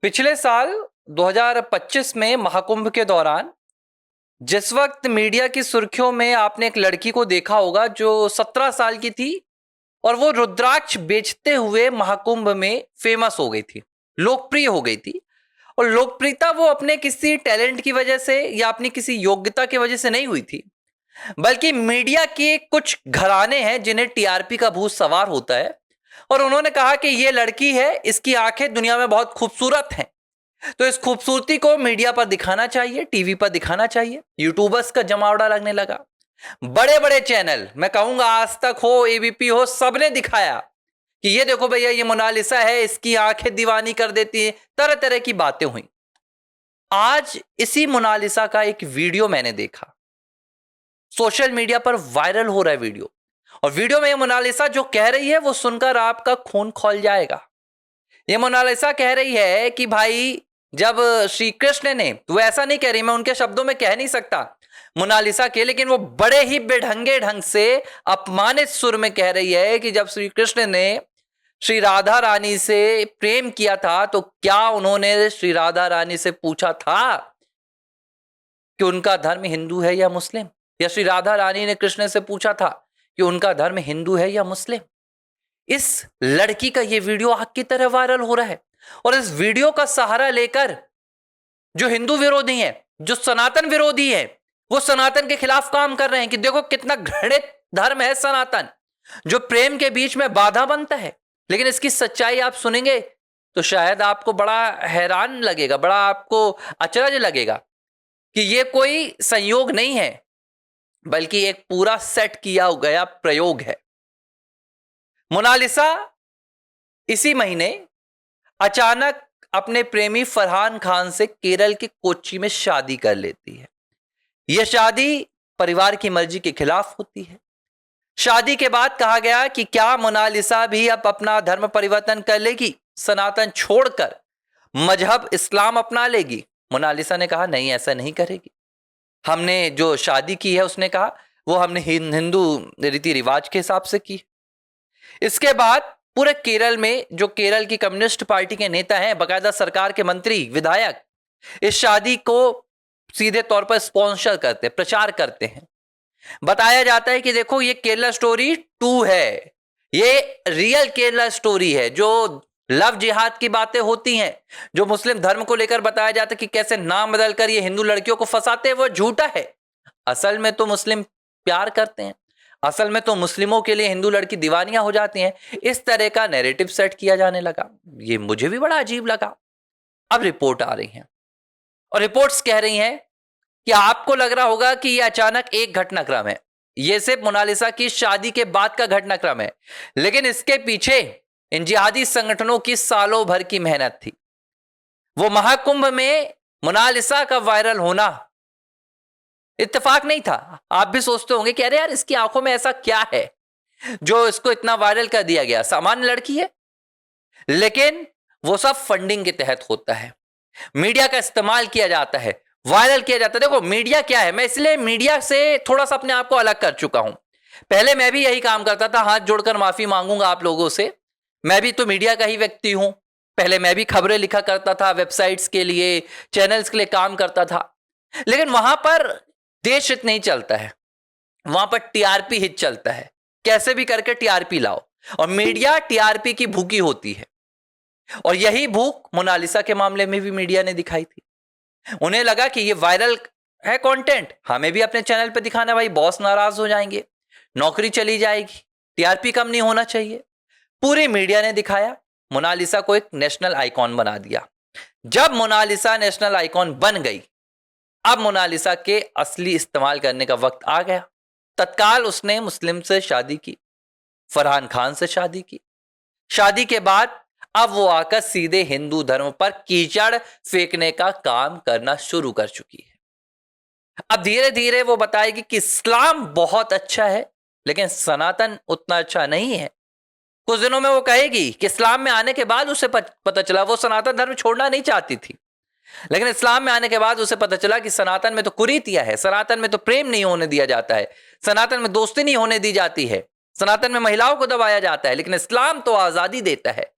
पिछले साल 2025 में महाकुंभ के दौरान जिस वक्त मीडिया की सुर्खियों में आपने एक लड़की को देखा होगा जो 17 साल की थी और वो रुद्राक्ष बेचते हुए महाकुंभ में फेमस हो गई थी, लोकप्रिय हो गई थी। और लोकप्रियता वो अपने किसी टैलेंट की वजह से या अपनी किसी योग्यता की वजह से नहीं हुई थी, बल्कि मीडिया के कुछ घराने हैं जिन्हें टीआरपी का भूत सवार होता है और उन्होंने कहा कि ये लड़की है, इसकी आंखें दुनिया में बहुत खूबसूरत हैं, तो इस खूबसूरती को मीडिया पर दिखाना चाहिए, टीवी पर दिखाना चाहिए। यूट्यूबर्स का जमावड़ा लगने लगा। बड़े बड़े चैनल, मैं कहूंगा आज तक हो, एबीपी हो, सबने दिखाया कि ये देखो भैया, ये मोनालिसा है, इसकी आंखें दीवानी कर देती है। तरह तरह की बातें हुई। आज इसी मोनालिसा का एक वीडियो मैंने देखा, सोशल मीडिया पर वायरल हो रहा है वीडियो। और वीडियो में ये मोनालिसा जो कह रही है वो सुनकर आपका खून खौल जाएगा। ये मोनालिसा कह रही है कि भाई, जब श्री कृष्ण ने, वो ऐसा नहीं कह रही, मैं उनके शब्दों में कह नहीं सकता मोनालिसा के, लेकिन वो बड़े ही बेढंगे ढंग से अपमानित सुर में कह रही है कि जब श्री कृष्ण ने श्री राधा रानी से प्रेम किया था तो क्या उन्होंने श्री राधा रानी से पूछा था कि उनका धर्म हिंदू है या मुस्लिम, या श्री राधा रानी ने कृष्ण से पूछा था कि उनका धर्म हिंदू है या मुस्लिम। इस लड़की का यह वीडियो आग की तरह वायरल हो रहा है और इस वीडियो का सहारा लेकर जो हिंदू विरोधी हैं, जो सनातन विरोधी हैं, वो सनातन के खिलाफ काम कर रहे हैं कि देखो कितना घृणित धर्म है सनातन, जो प्रेम के बीच में बाधा बनता है। लेकिन इसकी सच्चाई आप सुनेंगे तो शायद आपको बड़ा हैरान लगेगा, बड़ा आपको अचरज लगेगा कि ये कोई संयोग नहीं है, बल्कि एक पूरा सेट किया गया प्रयोग है। मोनालिसा इसी महीने अचानक अपने प्रेमी फरहान खान से केरल के कोच्चि में शादी कर लेती है। यह शादी परिवार की मर्जी के खिलाफ होती है। शादी के बाद कहा गया कि क्या मोनालिसा भी अब अपना धर्म परिवर्तन कर लेगी, सनातन छोड़कर मजहब इस्लाम अपना लेगी। मोनालिसा ने कहा नहीं, ऐसा नहीं करेगी। हमने जो शादी की है, उसने कहा, वो हमने हिंदू रीति रिवाज के हिसाब से की। इसके बाद पूरे केरल में, जो केरल की कम्युनिस्ट पार्टी के नेता हैं, बकायदा सरकार के मंत्री, विधायक, इस शादी को सीधे तौर पर स्पॉन्सर करते, प्रचार करते हैं। बताया जाता है कि देखो ये केरला स्टोरी 2 है, ये रियल केरला स्टोरी है। जो लव जिहाद की बातें होती हैं, जो मुस्लिम धर्म को लेकर बताया जाता है कि कैसे नाम बदलकर ये हिंदू लड़कियों को फंसाते हैं, वो झूठा है। असल में तो मुस्लिम प्यार करते हैं, असल में तो मुस्लिमों के लिए हिंदू लड़की दीवानियां हो जाती हैं। इस तरह का नैरेटिव सेट किया जाने लगा। ये मुझे भी बड़ा अजीब लगा। अब रिपोर्ट आ रही हैं और रिपोर्ट्स कह रही हैं कि आपको लग रहा होगा कि यह अचानक एक घटनाक्रम है, यह सिर्फ मोनालिसा की शादी के बाद का घटनाक्रम है, लेकिन इसके पीछे इन जिहादी संगठनों की सालों भर की मेहनत थी। वो महाकुंभ में मोनालिसा का वायरल होना इत्तेफाक नहीं था। आप भी सोचते होंगे कि अरे यार, इसकी आंखों में ऐसा क्या है जो इसको इतना वायरल कर दिया गया, सामान्य लड़की है। लेकिन वो सब फंडिंग के तहत होता है, मीडिया का इस्तेमाल किया जाता है, वायरल किया जाता है। देखो मीडिया क्या है, मैं इसलिए मीडिया से थोड़ा सा अपने आप को अलग कर चुका हूं। पहले मैं भी यही काम करता था, हाथ जोड़कर माफी मांगूंगा आप लोगों से, मैं भी तो मीडिया का ही व्यक्ति हूं। पहले मैं भी खबरें लिखा करता था, वेबसाइट्स के लिए, चैनल्स के लिए काम करता था। लेकिन वहां पर देश हित नहीं चलता है, वहां पर टीआरपी हित चलता है। कैसे भी करके टीआरपी लाओ, और मीडिया टीआरपी की भूखी होती है। और यही भूख मोनालिसा के मामले में भी मीडिया ने दिखाई थी। उन्हें लगा कि ये वायरल है कंटेंट, हमें भी अपने चैनल पे दिखाना। भाई बॉस नाराज हो जाएंगे, नौकरी चली जाएगी, टीआरपी कम नहीं होना चाहिए। पूरी मीडिया ने दिखाया, मोनालिसा को एक नेशनल आइकॉन बना दिया। जब मोनालिसा नेशनल आइकॉन बन गई, अब मोनालिसा के असली इस्तेमाल करने का वक्त आ गया। तत्काल उसने मुस्लिम से शादी की, फरहान खान से शादी की। शादी के बाद अब वो आकर सीधे हिंदू धर्म पर कीचड़ फेंकने का काम करना शुरू कर चुकी है। अब धीरे धीरे वो बताएगी कि इस्लाम बहुत अच्छा है, लेकिन सनातन उतना अच्छा नहीं है। कुछ दिनों में वो कहेगी कि इस्लाम में आने के बाद उसे पता चला वो सनातन धर्म छोड़ना नहीं चाहती थी, लेकिन इस्लाम में आने के बाद उसे पता चला कि सनातन में तो कुरीतियां है, सनातन में तो प्रेम नहीं होने दिया जाता है, सनातन में दोस्ती नहीं होने दी जाती है, सनातन में महिलाओं को दबाया जाता है, लेकिन इस्लाम तो आजादी देता है।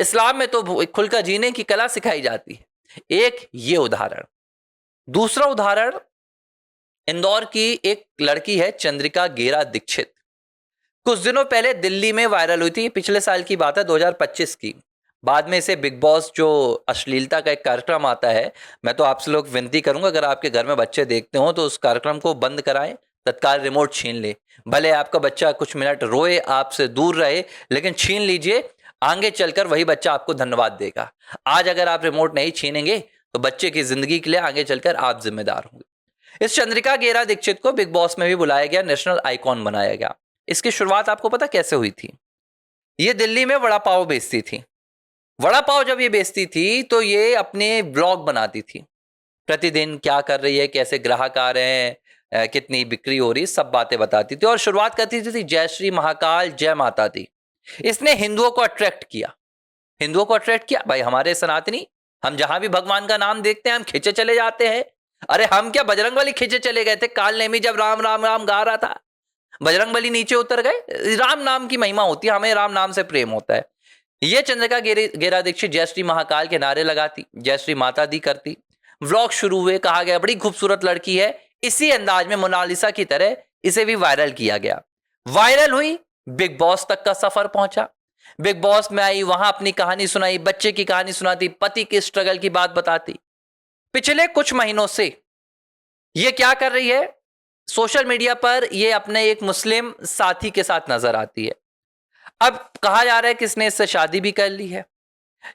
इस्लाम में तो खुलकर जीने की कला सिखाई जाती है। एक ये उदाहरण। दूसरा उदाहरण, इंदौर की एक लड़की है चंद्रिका गेरा दीक्षित। कुछ दिनों पहले दिल्ली में वायरल हुई थी, पिछले साल की बात है, 2025 की। बाद में इसे बिग बॉस जो अश्लीलता का एक कार्यक्रम आता है, मैं तो आपसे लोग विनती करूंगा, अगर आपके घर में बच्चे देखते हो तो उस कार्यक्रम को बंद कराएं, तत्काल रिमोट छीन ले। भले आपका बच्चा कुछ मिनट रोए, आपसे दूर रहे, लेकिन छीन लीजिए। आगे चलकर वही बच्चा आपको धन्यवाद देगा। आज अगर आप रिमोट नहीं छीनेंगे तो बच्चे की जिंदगी के लिए आगे चलकर आप जिम्मेदार होंगे। इस चंद्रिका गेरा दीक्षित को बिग बॉस में भी बुलाया गया, नेशनल आइकॉन बनाया गया। इसकी शुरुआत आपको पता कैसे हुई थी? ये दिल्ली में वड़ा पाव बेचती थी। वड़ा पाव जब ये बेचती थी तो ये अपने ब्लॉग बनाती थी, प्रतिदिन क्या कर रही है, कैसे ग्राहक आ रहे हैं, कितनी बिक्री हो रही, सब बातें बताती थी और शुरुआत करती थी जय श्री महाकाल, जय माता दी। इसने हिंदुओं को अट्रैक्ट किया। हिंदुओं को अट्रैक्ट किया, भाई हमारे सनातनी, हम जहां भी भगवान का नाम देखते हैं हम खींचे चले जाते हैं। अरे हम क्या बजरंगबली खींचे चले गए थे? काल नेमी जब राम राम राम गा रहा था, बजरंगबली नीचे उतर गए। राम नाम की महिमा होती है, हमें राम नाम से प्रेम होता है। ये चंद्रिका गेरा दीक्षित जय श्री महाकाल के नारे लगाती, जय श्री माता दी करती। व्लॉग शुरू हुए, कहा गया बड़ी खूबसूरत लड़की है। इसी अंदाज में मोनालिसा की तरह इसे भी वायरल किया गया। वायरल हुई, बिग बॉस तक का सफर पहुंचा। बिग बॉस में आई, वहां अपनी कहानी सुनाई, बच्चे की कहानी सुनाती, पति की स्ट्रगल की बात बताती। पिछले कुछ महीनों से ये क्या कर रही है, सोशल मीडिया पर ये अपने एक मुस्लिम साथी के साथ नजर आती है। अब कहा जा रहा है कि इसने इससे शादी भी कर ली है।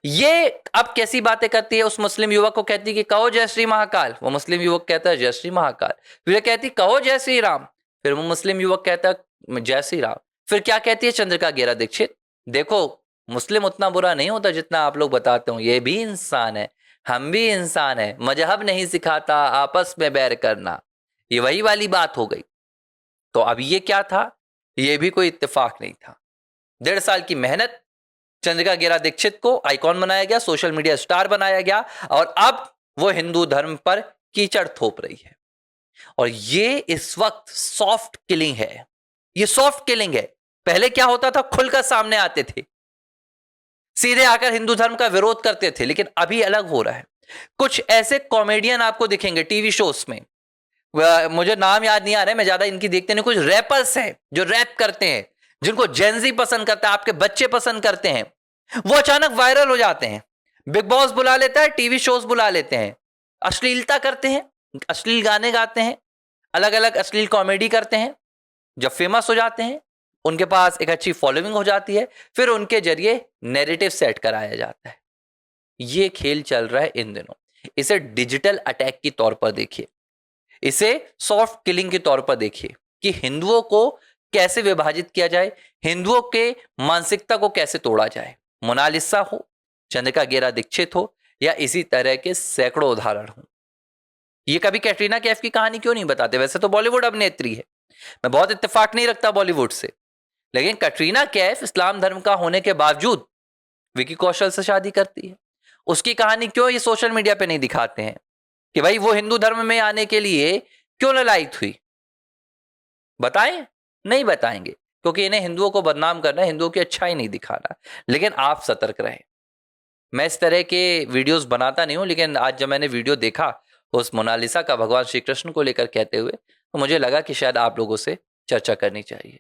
ये अब कैसी बातें करती है, उस मुस्लिम युवक को कहती है कि कहो जय श्री महाकाल। वो मुस्लिम युवक कहता है जय श्री महाकाल। फिर कहती कहो जय श्री राम। फिर वो मुस्लिम युवक कहता है जय श्री राम। फिर क्या कहती है चंद्रिका गेरा दीक्षित, देखो मुस्लिम उतना बुरा नहीं होता जितना आप लोग बताते हो, ये भी इंसान है, हम भी इंसान है, मजहब नहीं सिखाता आपस में बैर करना। ये वही वाली बात हो गई। तो अब ये क्या था? ये भी कोई इत्तेफाक नहीं था। 1.5 साल की मेहनत, चंद्रिका गेरा दीक्षित को आइकॉन बनाया गया, सोशल मीडिया स्टार बनाया गया और अब वो हिंदू धर्म पर कीचड़ थोप रही है। और ये इस वक्त सॉफ्ट किलिंग है। ये सॉफ्ट किलिंग है। पहले क्या होता था, खुलकर सामने आते थे, सीधे आकर हिंदू धर्म का विरोध करते थे, लेकिन अभी अलग हो रहा है। कुछ ऐसे कॉमेडियन आपको दिखेंगे टीवी शोज में, मुझे नाम याद नहीं आ रहा है, मैं ज्यादा इनकी देखते नहीं। कुछ रैपर्स हैं जो रैप करते हैं, जिनको जेनजी पसंद करता है, आपके बच्चे पसंद करते हैं, वो अचानक वायरल हो जाते हैं। बिग बॉस बुला लेता है, टीवी शोज बुला लेते हैं, अश्लीलता करते हैं, अश्लील गाने गाते हैं, अलग अलग अश्लील कॉमेडी करते हैं। जब फेमस हो जाते हैं, उनके पास एक अच्छी फॉलोइंग हो जाती है, फिर उनके जरिए नैरेटिव सेट कराया जाता है। ये खेल चल रहा है इन दिनों। इसे डिजिटल अटैक के तौर पर देखिए, इसे सॉफ्ट किलिंग के तौर पर देखिए कि हिंदुओं को कैसे विभाजित किया जाए, हिंदुओं के मानसिकता को कैसे तोड़ा जाए। मोनालिसा हो, चंद्रिका गेरा दीक्षित हो, या इसी तरह के सैकड़ों उदाहरण हो। ये कभी कैटरीना कैफ की कहानी क्यों नहीं बताते? वैसे तो बॉलीवुड अभिनेत्री है, मैं बहुत इत्तेफाक नहीं रखता बॉलीवुड से, लेकिन कैटरीना कैफ इस्लाम धर्म का होने के बावजूद विकी कौशल से शादी करती है। उसकी कहानी क्यों ये सोशल मीडिया पे नहीं दिखाते हैं कि भाई वो हिंदू धर्म में आने के लिए क्यों ललायत हुई? बताएं? नहीं बताएंगे, क्योंकि इन्हें हिंदुओं को बदनाम करना, हिंदुओं की अच्छाई नहीं दिखाना। लेकिन आप सतर्क रहें। मैं इस तरह के वीडियोस बनाता नहीं हूं, लेकिन आज जब मैंने वीडियो देखा उस मोनालिसा का भगवान श्री कृष्ण को लेकर कहते हुए, तो मुझे लगा कि शायद आप लोगों से चर्चा करनी चाहिए।